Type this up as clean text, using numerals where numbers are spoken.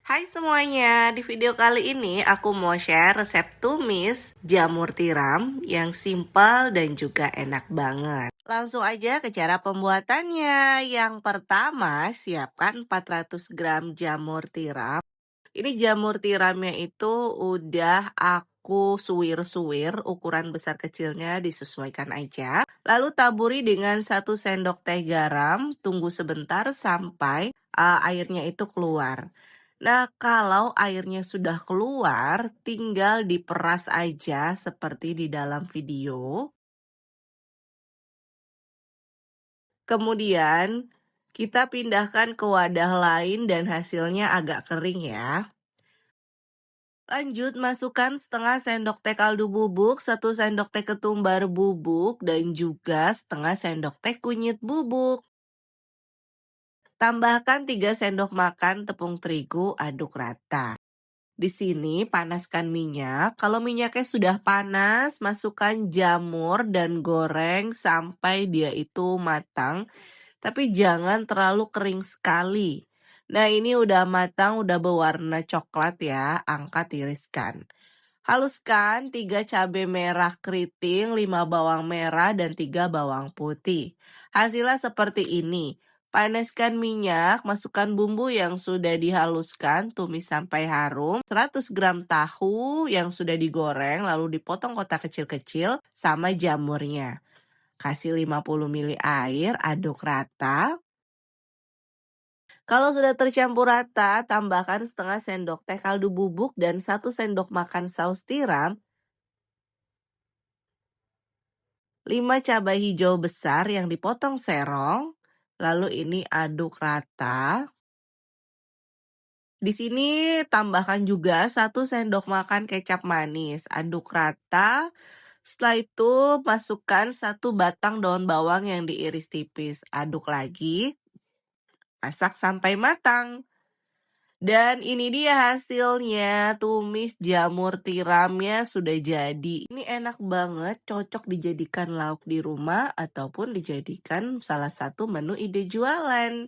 Hai semuanya, di video kali ini aku mau share resep tumis jamur tiram yang simpel dan juga enak banget. Langsung aja ke cara pembuatannya. Yang pertama, siapkan 400 gram jamur tiram. Ini jamur tiramnya itu udah aku suwir-suwir, ukuran besar kecilnya disesuaikan aja. Lalu taburi dengan 1 sendok teh garam, tunggu sebentar sampai airnya itu keluar. Nah, kalau airnya sudah keluar, tinggal diperas aja seperti di dalam video. Kemudian, kita pindahkan ke wadah lain dan hasilnya agak kering ya. Lanjut, masukkan setengah sendok teh kaldu bubuk, 1 sendok teh ketumbar bubuk, dan juga setengah sendok teh kunyit bubuk. Tambahkan 3 sendok makan tepung terigu, aduk rata. Di sini panaskan minyak. Kalau minyaknya sudah panas, masukkan jamur dan goreng sampai dia itu matang. Tapi jangan terlalu kering sekali. Nah, ini udah matang, udah berwarna coklat ya. Angkat, tiriskan. Haluskan 3 cabai merah keriting, 5 bawang merah, dan 3 bawang putih. Hasilnya seperti ini. Panaskan minyak, masukkan bumbu yang sudah dihaluskan, tumis sampai harum. 100 gram tahu yang sudah digoreng, lalu dipotong kotak kecil-kecil sama jamurnya. Kasih 50 ml air, aduk rata. Kalau sudah tercampur rata, tambahkan setengah sendok teh kaldu bubuk dan 1 sendok makan saus tiram, 5 cabai hijau besar yang dipotong serong, lalu ini aduk rata. Di sini tambahkan juga 1 sendok makan kecap manis, aduk rata. Setelah itu masukkan 1 batang daun bawang yang diiris tipis, aduk lagi. Masak sampai matang. Dan ini dia hasilnya, tumis jamur tiramnya sudah jadi. Ini enak banget, cocok dijadikan lauk di rumah ataupun dijadikan salah satu menu ide jualan.